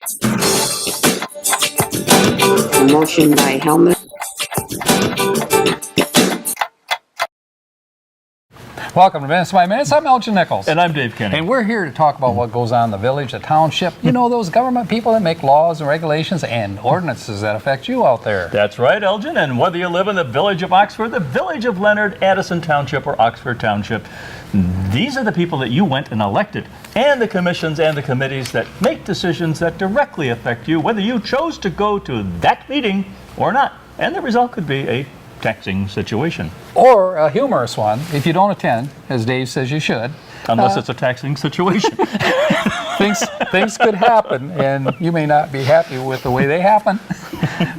A motion by Helmut. Welcome to Minutes by Minutes. I'm Elgin Nichols. And I'm Dave Kenny. And we're here to talk about what goes on in the village, the township. You know, those government people that make laws and regulations and ordinances that affect you out there. That's right, Elgin. And whether you live in the village of Oxford, the village of Leonard, Addison Township, or Oxford Township, these are the people that you went and elected, and the commissions and the committees that make decisions that directly affect you, whether you chose to go to that meeting or not. And the result could be a taxing situation. Or a humorous one, if you don't attend, as Dave says you should. Unless it's a taxing situation. Things could happen, and you may not be happy with the way they happen.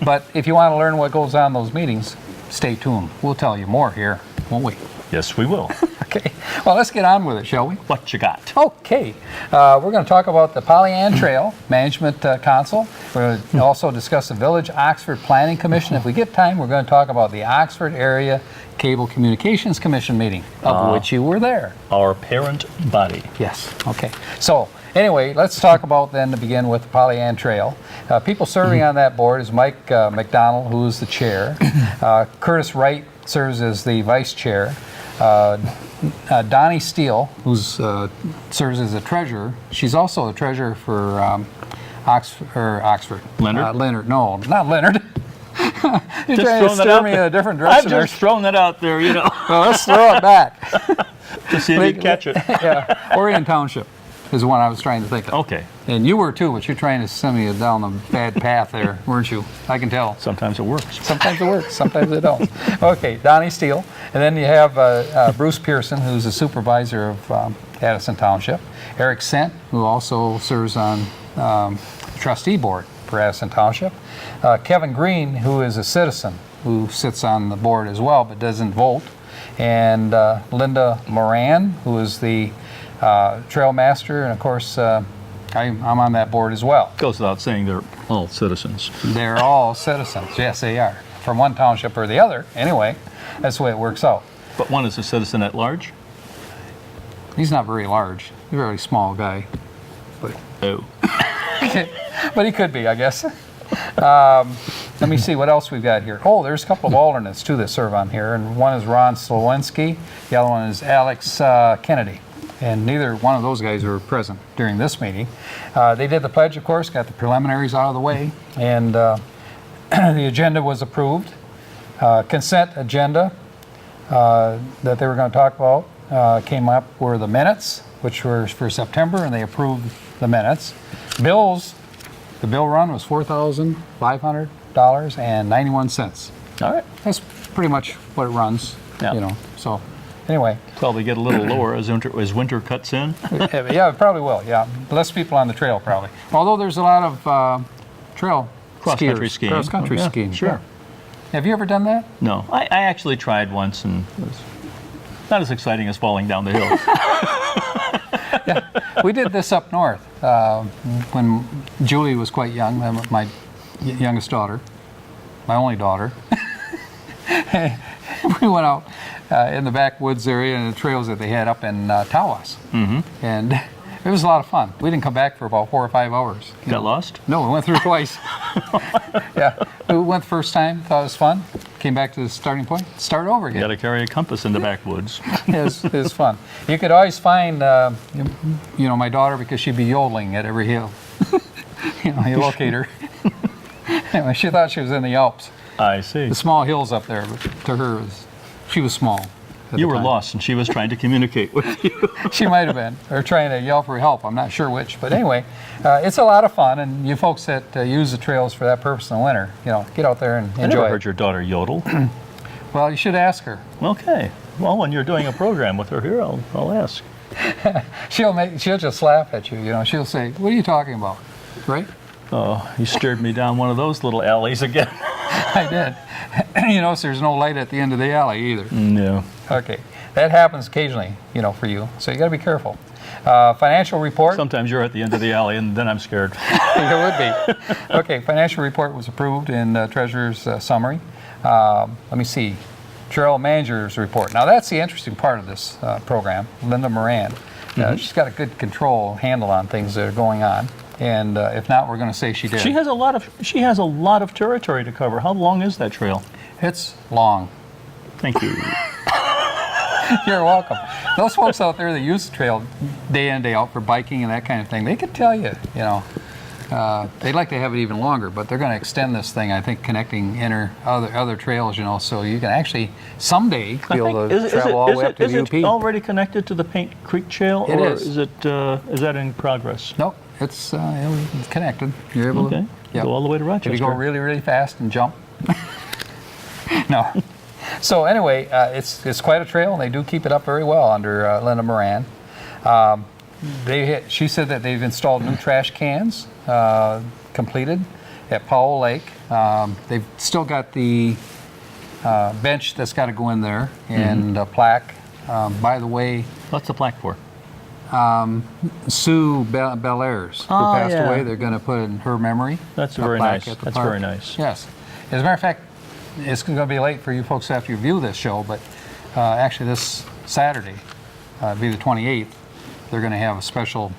But if you want to learn what goes on in those meetings, stay tuned. We'll tell you more here, won't we? Yes, we will. Okay. Well, let's get on with it, shall we? What you got? Okay. We're going to talk about the Pollyant Trail Management Council. We're going to also discuss the Village Oxford Planning Commission. If we get time, we're going to talk about the Oxford Area Cable Communications Commission meeting, of which you were there. Our parent body. Yes. Okay. So anyway, let's talk about then to begin with the Pollyant Trail. People serving on that board is Mike McDonald, who is the chair. Curtis Wright serves as the vice chair. Donnie Steele, who serves as a treasurer. She's also a treasurer for Oxford. Leonard? Leonard. No, not Leonard. You're Just trying to throwing that steer out me in there. a different direction. I've just thrown that out there, you know, Well, let's throw it back. to see if you catch it. Yeah, Orion Township is the one I was trying to think of. Okay. And you were too, but you're trying to send me down the bad path there, weren't you? I can tell. Sometimes it works. Sometimes it works, sometimes it don't. Okay, Donnie Steele. And then you have Bruce Pearson, who's the supervisor of Addison Township. Eric Sent, who also serves on the trustee board for Addison Township. Kevin Green, who is a citizen, who sits on the board as well, but doesn't vote. And Linda Moran, who is the trail master. And of course, I'm on that board as well. Goes without saying they're all citizens. They're all citizens. Yes, they are. From one township or the other. Anyway, that's the way it works out. But one is a citizen at large? He's not very large. He's a very small guy. But, Oh. but he could be, I guess. Let me see what else we've got here. Oh, there's a couple of alternates, too, that serve on here. And one is Ron Slowinski. The other one is Alex Kennedy. And neither one of those guys were present during this meeting. They did the pledge, of course, got the preliminaries out of the way. And the agenda was approved. Consent agenda that they were going to talk about came up were the minutes, which were for September, and they approved the minutes. Bills, the bill run was $4,500.91. All right. That's pretty much what it runs, Yeah. you know. So anyway, Probably get a little lower as winter cuts in. yeah, it probably will. Yeah, less people on the trail probably. Although there's a lot of trail Cross-country skiers, skiing. cross-country Yeah, skiing. sure. Yeah. Have you ever done that? No, I actually tried once, and it was not as exciting as falling down the hill. We did this up north when Julie was quite young, my youngest daughter, my only daughter. We went out in the backwoods area and the trails that they had up in Tawas. Mm-hmm. And it was a lot of fun. We didn't come back for about 4 or 5 hours. Got lost? No, we went through twice. Yeah, we went the first time, thought it was fun. Came back to the starting point, start over You again. got to carry a compass in the backwoods. It was fun. You could always find, my daughter because she'd be yodeling at every hill. You locate her. Anyway, she thought she was in the Alps. I see. The small hills up there, but to her, she was small. at You the were time. lost, and she was trying to communicate with you. She might have been, or trying to yell for help. I'm not sure which, but anyway, it's a lot of fun. And you folks that use the trails for that purpose in the winter, get out there and I enjoy never it. heard your daughter yodel. Well, you should ask her. Okay. Well, when you're doing a program with her here, I'll ask. She'll just laugh at you. She'll say, "What are you talking about?" Right? Oh, you steered me down one of those little alleys again. I did. You notice there's no light at the end of the alley either. No. Okay, that happens occasionally, for you. So you got to be careful. Financial report. Sometimes you're at the end of the alley, and then I'm scared. It would be. Okay, financial report was approved in treasurer's summary. Let me see. Trail manager's report. Now that's the interesting part of this program. Linda Moran. She's got a good handle on things that are going on. And if not, we're going to say she did. She has a lot of territory to cover. How long is that trail? It's long. Thank you. You're welcome. Those folks out there that use the trail day in, day out for biking and that kind of thing, they could tell you, they'd like to have it even longer, but they're going to extend this thing, I think, connecting other trails, so you can actually someday be able to travel all the way up to the UP. Is it already connected to the Paint Creek Trail, It or is. is that in progress? Nope, it's connected. You're able Okay. to Go all the way to Rochester. If you go really, really fast and jump. No. So anyway, it's quite a trail, and they do keep it up very well under Linda Moran. She said that they've installed new trash cans completed at Powell Lake. They've still got the bench that's got to go in there and a plaque. By the way, What's the plaque for? Sue Bellairs, who Oh, passed yeah. away, they're going to put in her memory. That's a very plaque nice. at the That's park. very nice. Yes. As a matter of fact, it's going to be late for you folks after you view this show, but actually this Saturday, be the 28th, they're going to have a special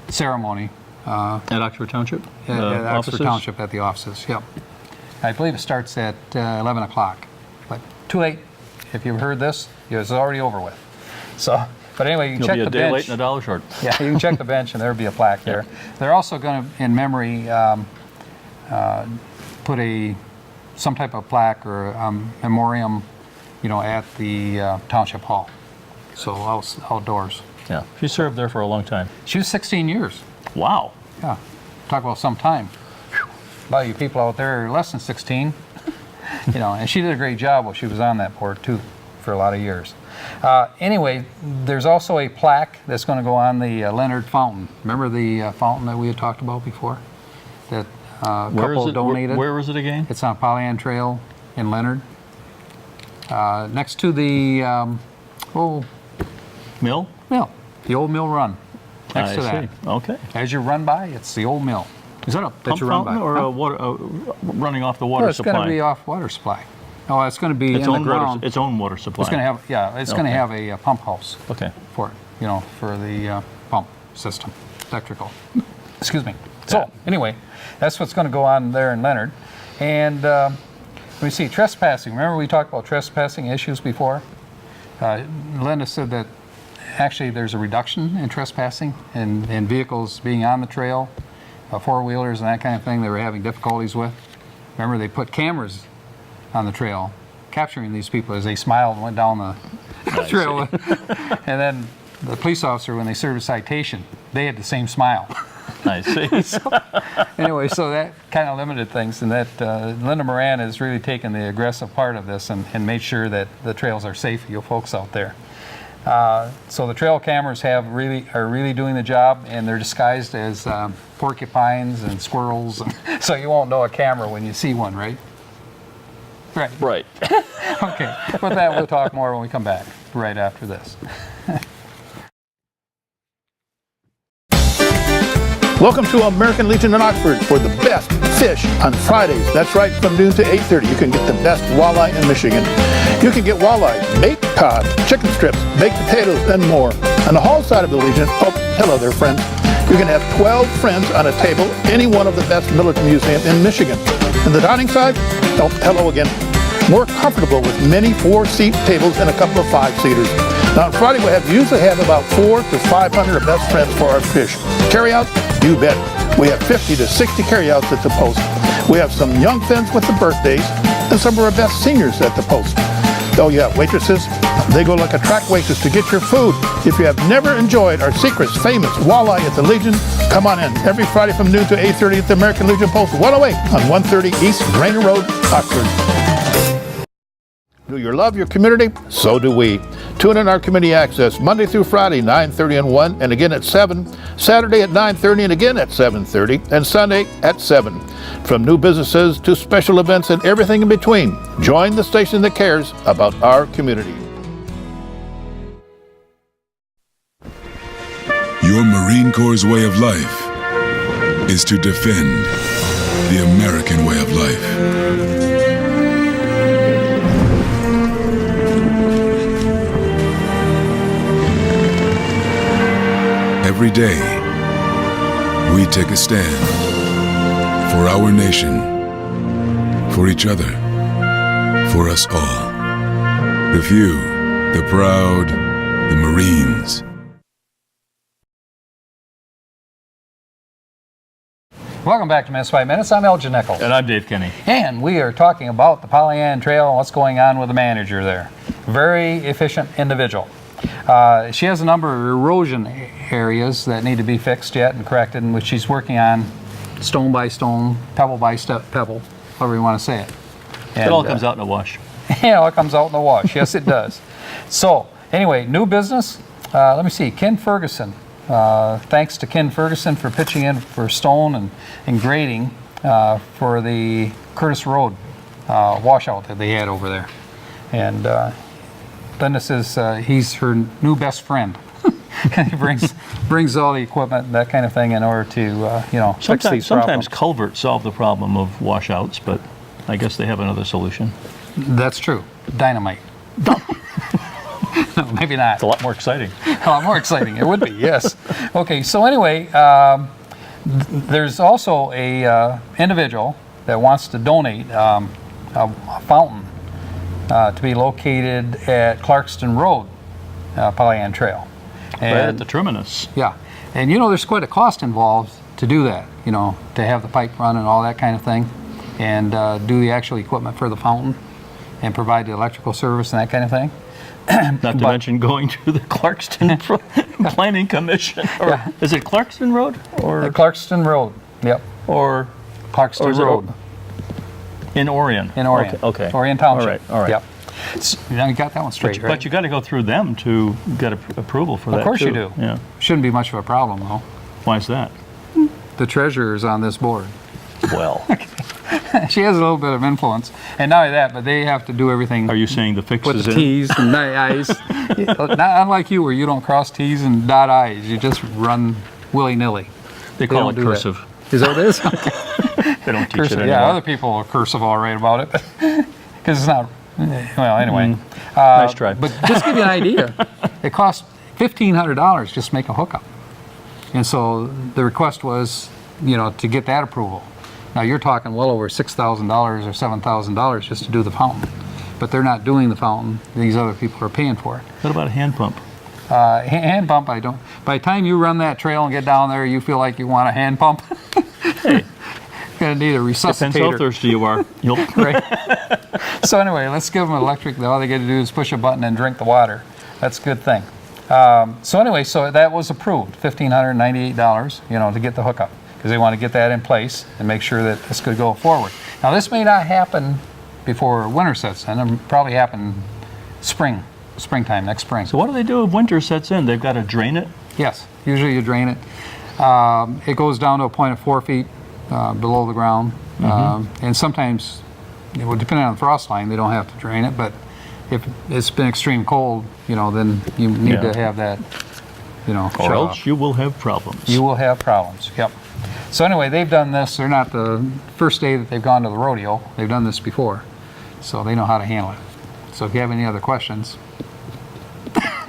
ceremony At Oxford Township? at Oxford offices? Township at the offices. Yep. I believe it starts at 11 o'clock, but too late. If you've heard this, it's already over with. So, but anyway, you can You'll check be a the day bench. late and a dollar short. Yeah, you can check the bench, and there'll be a plaque there. They're also going to, in memory, put some type of plaque or memoriam, at the township hall. So outdoors. Yeah. She served there for a long time. She was 16 years. Wow. Yeah, talk about some time. A lot of you people out there are less than 16, and she did a great job while she was on that board too, for a lot of years. Anyway, there's also a plaque that's going to go on the Leonard Fountain. Remember the fountain that we had talked about before? That Where is couple it? donated. Where is it again? It's on Pollyant Trail in Leonard. Next to the Mill? mill, the old mill run. Next I to that. see. Okay. As you run by, it's the old mill. Is that a That pump you run fountain by. or Huh? a water running off the water Well, it's supply? going to be off water supply. Oh, it's going to be its in the own ground. its own water supply. It's going to have, it's going to have a pump house Okay. for it, for the pump system, electrical. Excuse me. So anyway, that's what's going to go on there in Leonard. And let me see, trespassing. Remember we talked about trespassing issues before? Linda said that actually there's a reduction in trespassing and vehicles being on the trail, four-wheelers and that kind of thing they were having difficulties with. Remember they put cameras on the trail, capturing these people as they smiled and went down the trail. And then the police officer, when they served a citation, they had the same smile. I see. Anyway, so that kind of limited things, and that Linda Moran has really taken the aggressive part of this and made sure that the trails are safe for you folks out there. So the trail cameras are really doing the job, and they're disguised as porcupines and squirrels, so you won't know a camera when you see one, right? Right. Right. Okay. With that, we'll talk more when we come back right after this. Welcome to American Legion in Oxford for the best fish on Fridays. That's right, from noon to 8:30. You can get the best walleye in Michigan. You can get walleye, baked cod, chicken strips, baked potatoes, and more. On the hall side of the Legion, hello there, friends. You can have 12 friends on a table, any one of the best military museums in Michigan. And the dining side, hello again. More comfortable with many 4-seat tables and a couple of 5-seaters. Now on Friday we usually have about 400 to 500 of best friends for our fish. Carry out? You bet. We have 50 to 60 carryouts at the post. We have some young friends with the birthdays and some of our best seniors at the post. Oh yeah, waitresses, they go like a track waitress to get your food. If you have never enjoyed our secrets, famous walleye at the Legion, come on in every Friday from noon to 8:30 at the American Legion Post 108 on 130 East Rainer Road, Oxford. Do you love your community? So do we. Tune in our community access Monday through Friday, 9:30 and 1, and again at 7. Saturday at 9:30 and again at 7:30, and Sunday at 7. From new businesses to special events and everything in between, join the station that cares about our community. Your Marine Corps' way of life is to defend the American way of life. Every day, we take a stand for our nation, for each other, for us all. The few, the proud, the Marines. Welcome back to Minutes by Minutes. I'm Elgin Nichols. And I'm Dave Kenny. And we are talking about the Pollyann Trail and what's going on with the manager there. Very efficient individual. She has a number of erosion areas that need to be fixed yet and corrected, and which she's working on stone by stone, pebble by pebble, however you want to say it. And, It all comes out in a wash. Yeah, it comes out in the wash. Yes, it does. So, anyway, new business. Let me see. Ken Ferguson. Thanks to Ken Ferguson for pitching in for stone and grading for the Curtis Road washout that they had over there. And Linda says he's her new best friend. He brings all the equipment and that kind of thing in order to fix these Sometimes problems. culverts solve the problem of washouts, but I guess they have another solution. That's true. Dynamite. No, maybe not. It's a lot more exciting. A lot more exciting. It would be, yes. Okay, so anyway, there's also a individual that wants to donate a fountain to be located at Clarkston Road, Pollyann Trail. Right at the terminus. Yeah, and there's quite a cost involved to do that, to have the pipe run and all that kind of thing, and do the actual equipment for the fountain, and provide the electrical service and that kind of thing. Not to mention going to the Clarkston Planning Commission. Or, Yeah. Is it Clarkston Road? Or Clarkston Road, yep, or Clarkston is it Road. in Orion? In Orion. Okay. Orion Township. All right. Yep. Now you got that one straight, right? But you got to go through them to get approval for that. Of course too. you do. Yeah. Shouldn't be much of a problem, though. Why is that? The treasurer is on this board. Well, She has a little bit of influence. And not only that, but they have to do everything are you saying the fix with is the in? T's and the I's. Not unlike you, where you don't cross T's and dot I's. You just run willy-nilly. They call don't it do that. cursive. Is that what it is? They don't teach Cursive. it Yeah, anymore. other people are cursive all right about it. Because it's not, well, anyway. Nice try. But just to give you an idea, it costs $1,500 just to make a hookup. And so the request was, to get that approval. Now you're talking well over $6,000 or $7,000 just to do the fountain. But they're not doing the fountain. These other people are paying for it. What about a hand pump? Hand pump, I don't. By the time you run that trail and get down there, you feel like you want a hand pump. Hey, Gonna need a depends how resuscitator. thirsty you are. You'll Right. So anyway, let's give them electric. All they got to do is push a button and drink the water. That's a good thing. So anyway, so that was approved, $1,598, to get the hookup, because they want to get that in place and make sure that this could go forward. Now this may not happen before winter sets in. It'll probably happen springtime, next spring. So what do they do if winter sets in? They've got to drain it? Yes, usually you drain it. It goes down to a point of 4 feet below the ground. And sometimes, depending on the frost line, they don't have to drain it, but if it's been extreme cold, then you need Yeah. to have that, Or shut else off. you will have problems. You will have problems, yep. So anyway, they've done this. They're not the first day that they've gone to the rodeo. They've done this before, so they know how to handle it. So if you have any other questions.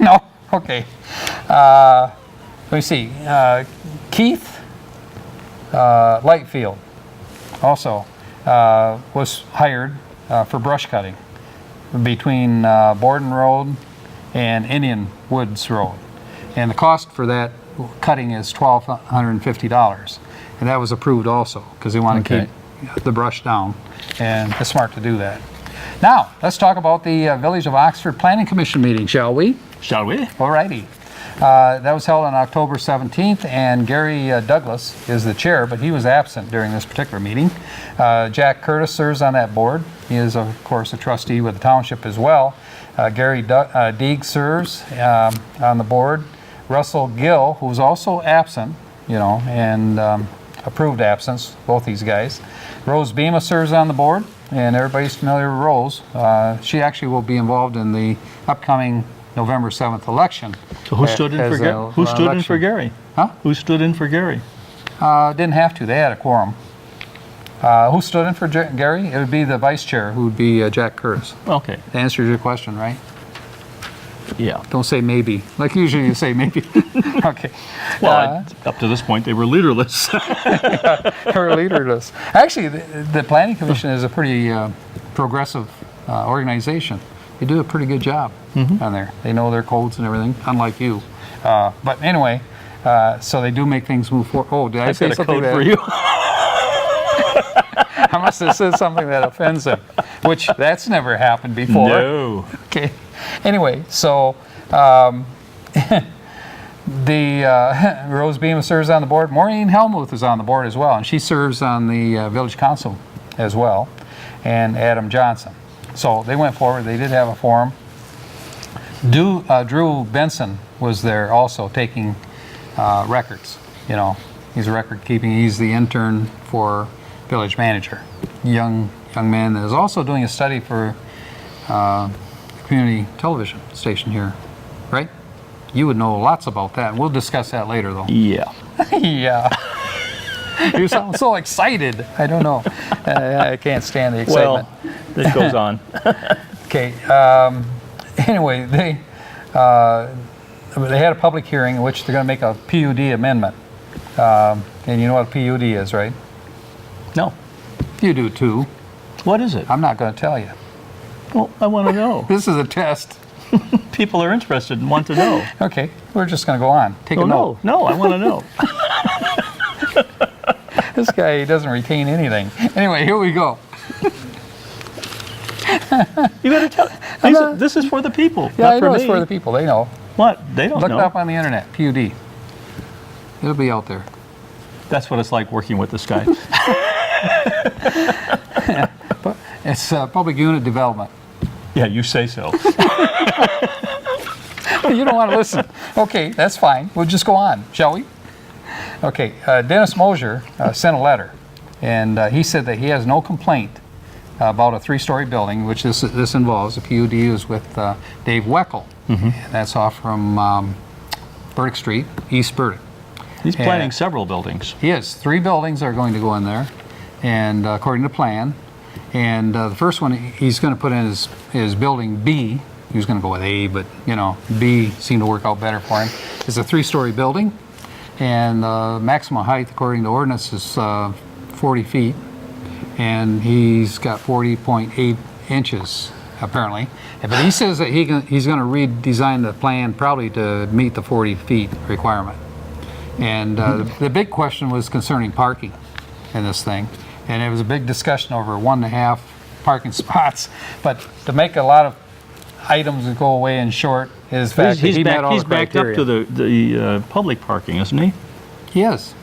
No? Okay. Let me see. Keith Lightfield also was hired for brush cutting between Borden Road and Indian Woods Road. And the cost for that cutting is $1,250. And that was approved also, because they want to Okay. keep the brush down. And it's smart to do that. Now, let's talk about the Village of Oxford Planning Commission meeting, shall we? Shall we? Alrighty. That was held on October 17th, and Gary Douglas is the chair, but he was absent during this particular meeting. Jack Curtis serves on that board. He is, of course, a trustee with the township as well. Gary Deeg serves on the board. Russell Gill, who's also absent, and approved absence, both these guys. Rose Bema serves on the board, and everybody's familiar with Rose. She actually will be involved in the upcoming November 7th election. So who stood in as for a Gary? Who stood in for election. Gary? Huh? Who stood in for Gary? Didn't have to. They had a quorum. Who stood in for Gary? It would be the vice chair, who would be Jack Curtis. Okay. That answers your question, right? Yeah. Don't say maybe. Like usually you say maybe. Okay. Well, up to this point, they were leaderless. Or leaderless. Actually, the Planning Commission is a pretty progressive organization. They do a pretty good job on there. They know their codes and everything, unlike you. But anyway, so they do make things move forward. Oh, did I say Got a something code that for you. I must have said something that offends them, which that's never happened before. No. Okay. Anyway, so the Rose Beam serves on the board. Maureen Helmuth is on the board as well, and she serves on the village council as well, and Adam Johnson. So they went forward. They did have a forum. Drew Benson was there also taking records. You know, he's a record keeping. He's the intern for village manager. Young man that is also doing a study for community television station here, right? You would know lots about that. We'll discuss that later, though. Yeah. Yeah. You sound so excited. I don't know. I can't stand the excitement. Well, it goes on. Okay. Anyway, they had a public hearing in which they're going to make a PUD amendment. And you know what a PUD is, right? No. You do too. What is it? I'm not going to tell you. Well, I want to know. This is a test. People are interested and want to know. Okay, we're just going to go on. Take a note. No, I want to know. This guy, he doesn't retain anything. Anyway, here we go. You got to tell. This is for the people. Yeah, not I for know me. it's for the people. They know. What? They don't Look know. it up on the internet. PUD. It'll be out there. That's what it's like working with this guy. But it's public unit development. Yeah, you say so. You don't want to listen. Okay, that's fine. We'll just go on, shall we? Okay, Dennis Mosier sent a letter, and he said that he has no complaint about a 3-story building, which this involves. The PUD is with Dave Weckel. And that's off from Burdick Street, East Burdick. He's planning several buildings. He has 3 buildings that are going to go in there, and according to plan. And the first one he's going to put in is building B. He was going to go with A, but you know, B seemed to work out better for him. It's a 3-story building, and maximum height according to ordinance is 40 feet, and he's got 40.8 inches apparently. But he says that he's going to redesign the plan probably to meet the 40 feet requirement. And the big question was concerning parking in this thing. And it was a big discussion over 1.5 parking spots. But to make a lot of items go away in short is the fact that he met all the criteria. He's backed up to the public parking, isn't he? He is.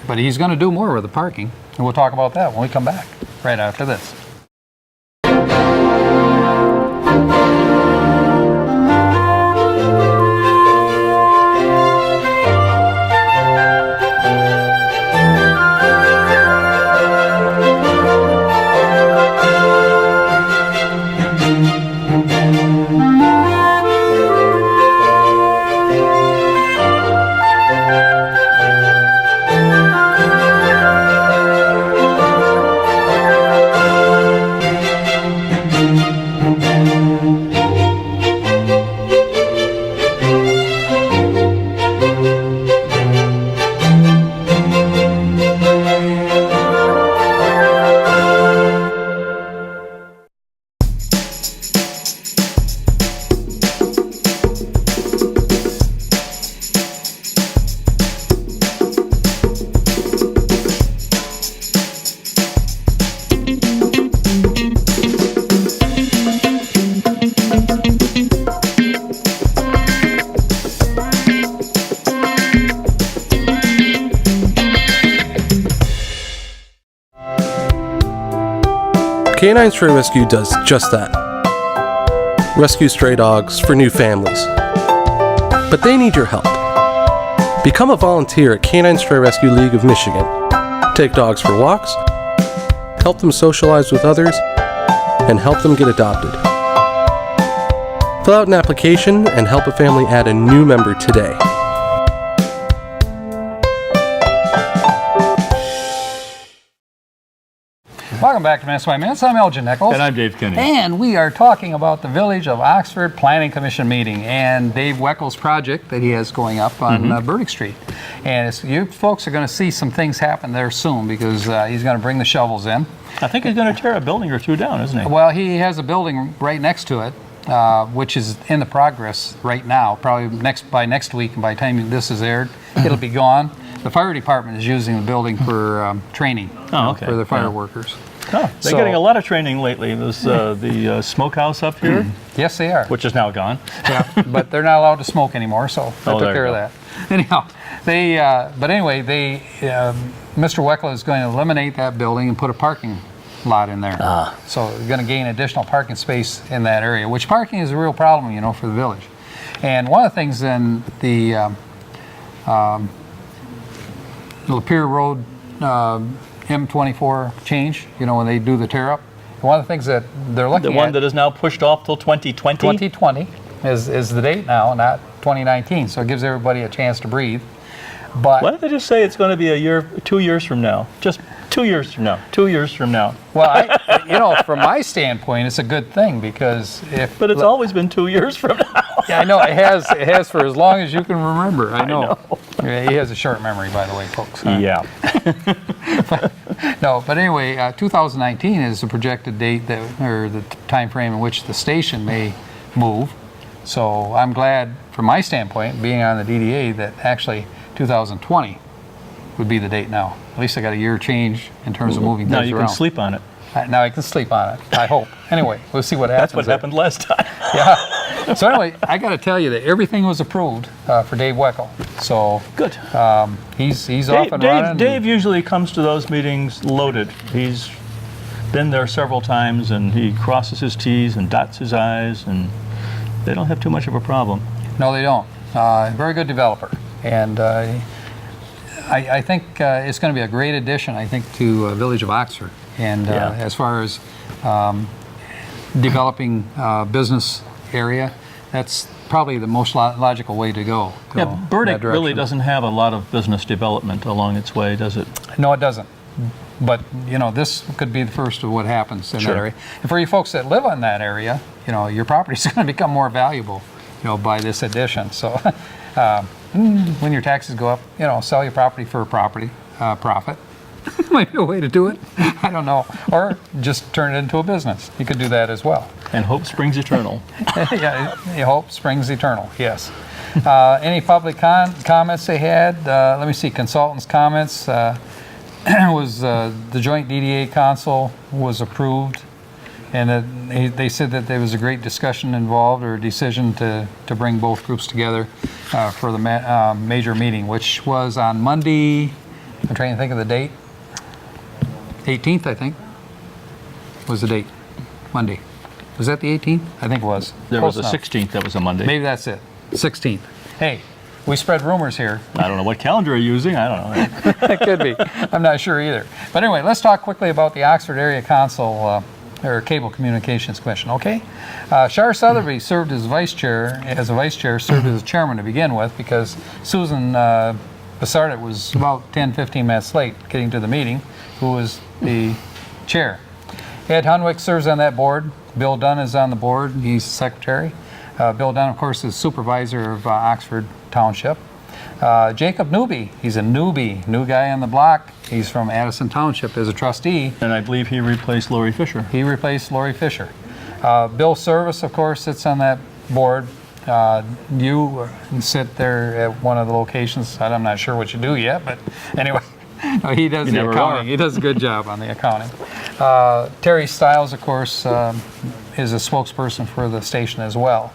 But he's going to do more with the parking. And we'll talk about that when we come back, right after this. Canine Stray Rescue does just that. Rescue stray dogs for new families. But they need your help. Become a volunteer at Canine Stray Rescue League of Michigan. Take dogs for walks, help them socialize with others, and help them get adopted. Fill out an application and help a family add a new member today. Welcome back to MSY Minutes. I'm Elgin Nichols. And I'm Dave Kinney. And we are talking about the Village of Oxford Planning Commission meeting and Dave Weckel's project that he has going up on Burdick Street. And you folks are going to see some things happen there soon because he's going to bring the shovels in. I think he's going to tear a building or two down, isn't he? Well, he has a building right next to it, which is in the progress right now. Probably by next week, and by the time this is aired, it'll be gone. The fire department is using the building for training for the fire workers. Oh, they're getting a lot of training lately. There's the smokehouse up here, Yes, they are. which is now gone. Yeah, but they're not allowed to smoke anymore, so I took there care you of that. Anyhow, Mr. Weckel is going to eliminate that building and put a parking lot in there. So we're going to gain additional parking space in that area, which parking is a real problem, for the village. And one of the things in the Lapeer Road M24 change, when they do the tear up, one of the things that they're looking The at... one that is now pushed off till 2020? 2020 is the date now, not 2019, so it gives everybody a chance to breathe. But Why don't they just say it's going to be 2 years from now? Just 2 years from now. 2 years from now. well, from my standpoint, it's a good thing because if... But it's always been 2 years from now. Yeah, I know, it has for as long as you can remember, I know. Yeah, he has a short memory, by the way, folks. Huh? Yeah. No, but anyway, 2019 is the projected date or the time frame in which the station may move. So I'm glad, from my standpoint, being on the DDA, that actually 2020 would be the date now. At least I got a year change in terms of moving things Now around. you can sleep on it. Now I can sleep on it, I hope. Anyway, we'll see what happens. That's what there. happened last time. Yeah. So anyway, I got to tell you that everything was approved for Dave Weckel. So Good. he's off and running. Dave usually comes to those meetings loaded. He's been there several times, and he crosses his T's and dots his I's, and they don't have too much of a problem. No, they don't. Very good developer. And I think it's going to be a great addition, I think, to Village of Oxford. And as far as developing business area, that's probably the most logical way to go. Yeah, that Burdick really direction. doesn't have a lot of business development along its way, does it? No, it doesn't. But, this could be the first of what happens in Sure. that area. And for you folks that live in that area, your property's going to become more valuable, by this addition. So when your taxes go up, sell your property for a profit. Might be a way to do it. I don't know. Or just turn it into a business. You could do that as well. And hope springs eternal. Yeah, hope springs eternal, yes. Any public comments they had? Let me see, consultants' comments. Was the joint DDA council was approved, and they said that there was a great discussion involved or decision to bring both groups together for the major meeting, which was on Monday. I'm trying to think of the date. 18th, I think, was the date. Monday. Was that the 18th? I think it was. There was a Close enough. 16th, that was a Monday. Maybe that's it. 16th. Hey, we spread rumors here. I don't know what calendar you're using. I don't know. It could be. I'm not sure either. But anyway, let's talk quickly about the Oxford Area Council or Cable Communications Commission, okay? Shar Sotheby served as vice chair, served as chairman to begin with because Susan Bassardet was about 10-15 minutes late getting to the meeting, who was the chair. Ed Hunwick serves on that board. Bill Dunn is on the board. He's secretary. Bill Dunn, of course, is supervisor of Oxford Township. Jacob Newby, he's a newbie, new guy on the block. He's from Addison Township as a trustee. And I believe he replaced Lori Fisher. He replaced Lori Fisher. Bill Service, of course, sits on that board. You sit there at one of the locations. I'm not sure what you do yet, but anyway, he does the never accounting. are. He does a good job on the accounting. Terry Stiles, of course, is a spokesperson for the station as well,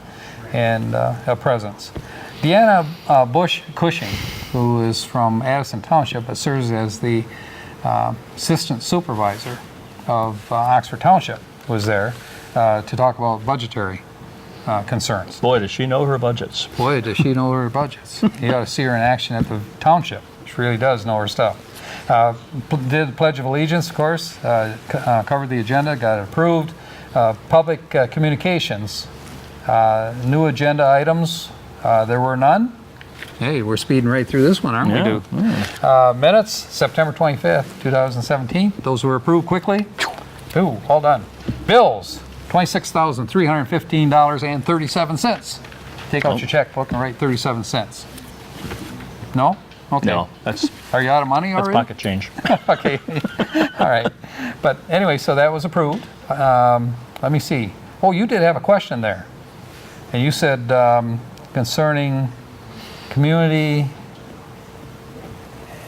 and a presence. Deanna Bush Cushing, who is from Addison Township, but serves as the assistant supervisor of Oxford Township, was there to talk about budgetary concerns. Boy, does she know her budgets. Boy, does she know her budgets. You ought to see her in action at the township. She really does know her stuff. Did the Pledge of Allegiance, of course, covered the agenda, got it approved. Public communications, new agenda items, there were none. Hey, we're speeding right through this one, aren't we, Duke? Minutes, September 25th, 2017. Those were approved quickly. Ooh, hold on. Bills, $26,315.37. Take out your checkbook and write 37 cents. No? Okay. No, that's Are you out of money already? pocket change. Okay. All right. But anyway, so that was approved. Let me see. Oh, you did have a question there. And you said concerning community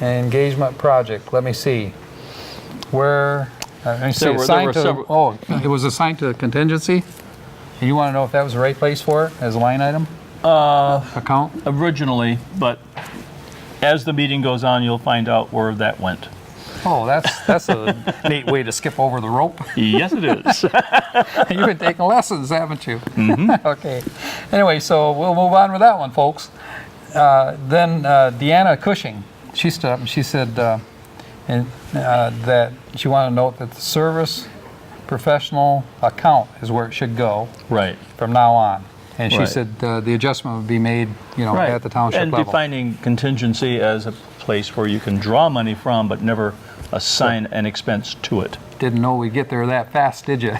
engagement project. Let me see. Where, let me see. There were Assigned to, several- oh, it was assigned to contingency? And you want to know if that was the right place for it as a line item? Account? Originally, but as the meeting goes on, you'll find out where that went. Oh, that's a neat way to skip over the rope. Yes, it is. You've been taking lessons, haven't you? Okay. Anyway, so we'll move on with that one, folks. Then Deanna Cushing, she stood up and she said that she wanted to note that the service professional account is where it should go Right. from now on. And she Right. said the adjustment would be made, Right. at the township and level. defining contingency as a place where you can draw money from, but never assign an expense to it. Didn't know we'd get there that fast, did you?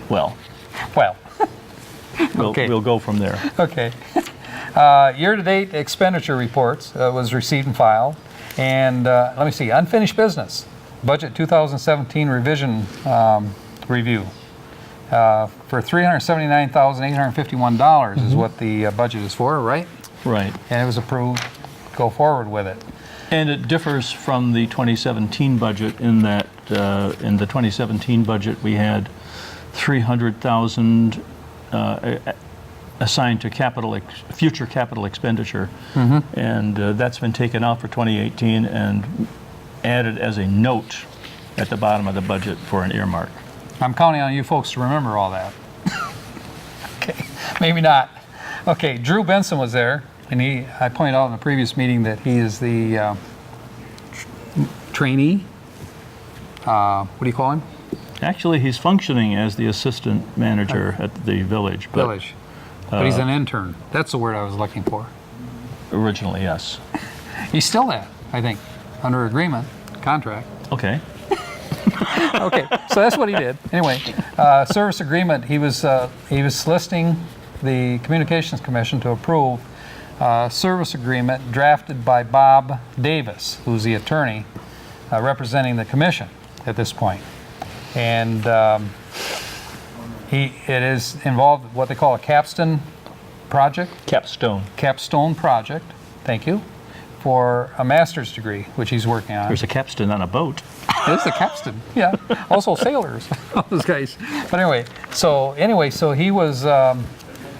Well, Well, we'll, Okay. we'll go from there. okay. Year-to-date expenditure reports was received and filed. And let me see, unfinished business. Budget 2017 revision review. For $379,851 is what the budget is for, right? Right. And it was approved. Go forward with it. And it differs from the 2017 budget in that in the 2017 budget we had 300,000 assigned to future capital expenditure, and that's been taken out for 2018 and added as a note at the bottom of the budget for an earmark. I'm counting on you folks to remember all that. Okay, maybe not. Okay, Drew Benson was there, and I pointed out in the previous meeting that he is the trainee. What do you call him? Actually, he's functioning as the assistant manager at the village. But Village. But he's an intern. That's the word I was looking for. originally, yes. He's still that, I think, under agreement, contract. Okay. Okay, so that's what he did. Anyway, service agreement, he was soliciting the Communications Commission to approve service agreement drafted by Bob Davis, who's the attorney representing the commission at this point. And it is involved what they call a capstone project. Capstone project, thank you, for a master's degree, which he's working on. There's a capstan on a boat. It is the capstan, yeah. Also sailors, those guys. But anyway, so he was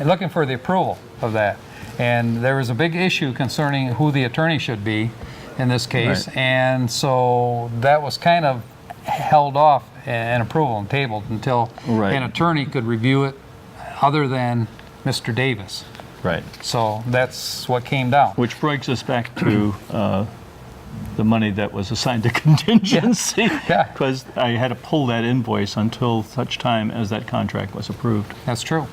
looking for the approval of that. And there was a big issue concerning who the attorney should be in this case. Right. And so that was kind of held off and approval and tabled until Right. an attorney could review it other than Mr. Davis. Right. So that's what came down. Which brings us back to the money that was assigned to contingency. Yeah. Because I had to pull that invoice until such time as that contract was approved. That's true.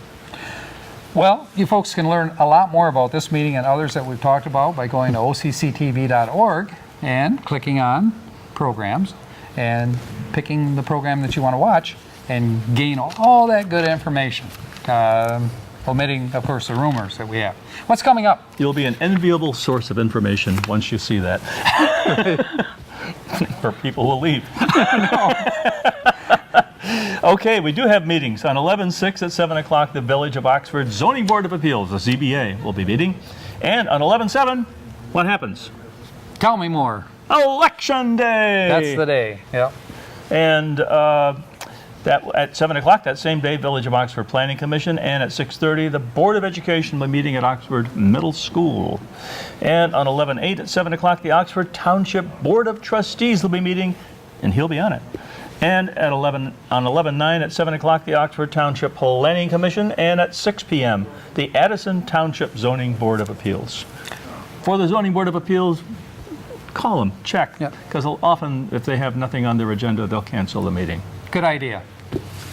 Well, you folks can learn a lot more about this meeting and others that we've talked about by going to OCCTV.org and clicking on programs and picking the program that you want to watch and gain all that good information, omitting, of course, the rumors that we have. What's coming up? You'll be an enviable source of information once you see that. Or people will leave. Okay, we do have meetings. On 11/6 at 7 o'clock, the Village of Oxford Zoning Board of Appeals, the ZBA, will be meeting. And on 11/7, what happens? Tell me more. Election Day! That's the day. Yep. And that at 7 o'clock that same day, Village of Oxford Planning Commission, and at 6:30, the Board of Education will be meeting at Oxford Middle School. And on 11/8 at 7 o'clock, the Oxford Township Board of Trustees will be meeting, and he'll be on it. And at 11/9 at 7 o'clock, the Oxford Township Planning Commission, and at 6 p.m., the Addison Township Zoning Board of Appeals. For the Zoning Board of Appeals, call them, check, Yep. because often, if they have nothing on their agenda, they'll cancel the meeting. Good idea.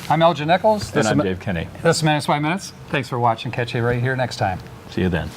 I'm Elgin Nichols. And I'm Dave Kenny. This is Minutes by Minutes. Thanks for watching. Catch you right here next time. See you then.